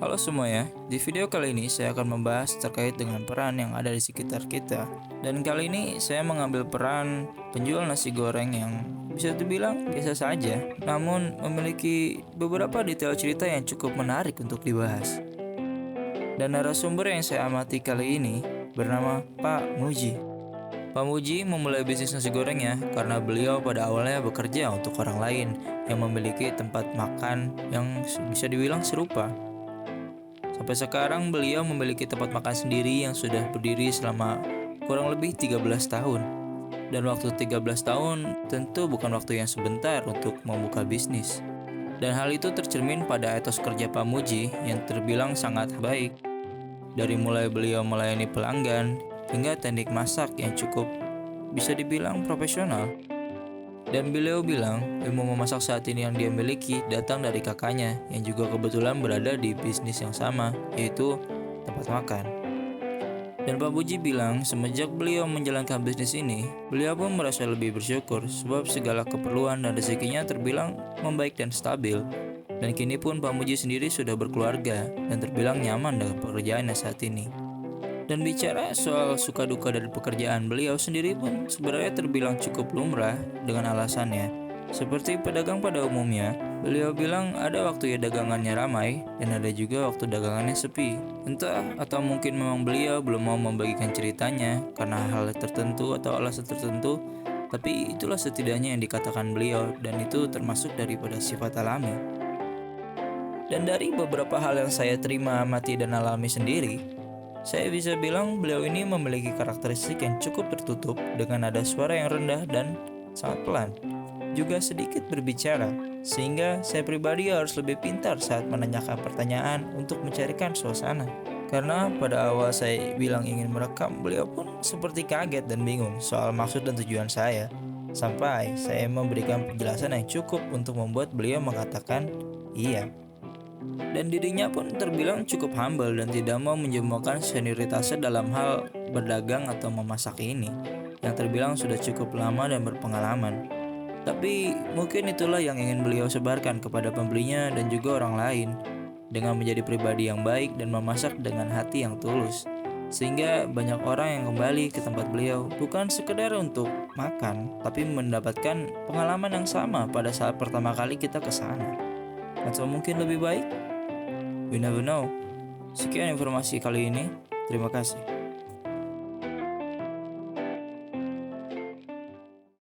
Halo semuanya, di video kali ini saya akan membahas terkait dengan peran yang ada di sekitar kita. Dan kali ini saya mengambil peran penjual nasi goreng yang bisa dibilang biasa saja, namun memiliki beberapa detail cerita yang cukup menarik untuk dibahas. Dan narasumber yang saya amati kali ini bernama Pak Muji. Pak Muji memulai bisnis nasi gorengnya karena beliau pada awalnya bekerja untuk orang lain yang memiliki tempat makan yang bisa dibilang serupa. Sampai sekarang beliau memiliki tempat makan sendiri yang sudah berdiri selama kurang lebih 13 tahun. Dan waktu 13 tahun tentu bukan waktu yang sebentar untuk membuka bisnis. Dan hal itu tercermin pada etos kerja Pak Muji yang terbilang sangat baik. Dari mulai beliau melayani pelanggan hingga teknik masak yang cukup bisa dibilang profesional. Dan beliau bilang ilmu memasak saat ini yang dia miliki datang dari kakaknya yang juga kebetulan berada di bisnis yang sama, yaitu tempat makan. Dan Pak Puji bilang semenjak beliau menjalankan bisnis ini, beliau pun merasa lebih bersyukur sebab segala keperluan dan rezekinya terbilang membaik dan stabil. Dan kini pun Pak Muji sendiri sudah berkeluarga dan terbilang nyaman dengan pekerjaannya saat ini. Dan bicara soal suka duka dari pekerjaan, beliau sendiri pun sebenarnya terbilang cukup lumrah dengan alasannya. Seperti pedagang pada umumnya, beliau bilang ada waktu ya dagangannya ramai dan ada juga waktu dagangannya sepi. Entah atau mungkin memang beliau belum mau membagikan ceritanya karena hal tertentu atau alasan tertentu, tapi itulah setidaknya yang dikatakan beliau dan itu termasuk daripada sifat alami. Dan dari beberapa hal yang saya terima, amati dan alami sendiri, saya bisa bilang beliau ini memiliki karakteristik yang cukup tertutup dengan nada suara yang rendah dan sangat pelan. Juga sedikit berbicara, sehingga saya pribadi harus lebih pintar saat menanyakan pertanyaan untuk mencarikan suasana. Karena pada awal saya bilang ingin merekam, beliau pun seperti kaget dan bingung soal maksud dan tujuan saya. Sampai saya memberikan penjelasan yang cukup untuk membuat beliau mengatakan iya. Dan dirinya pun terbilang cukup humble dan tidak mau menjemukan senioritasnya dalam hal berdagang atau memasak ini, yang terbilang sudah cukup lama dan berpengalaman. Tapi mungkin itulah yang ingin beliau sebarkan kepada pembelinya dan juga orang lain, dengan menjadi pribadi yang baik dan memasak dengan hati yang tulus. Sehingga banyak orang yang kembali ke tempat beliau bukan sekedar untuk makan, tapi mendapatkan pengalaman yang sama pada saat pertama kali kita ke sana. Atau mungkin lebih baik? We never know. Sekian informasi kali ini. Terima kasih.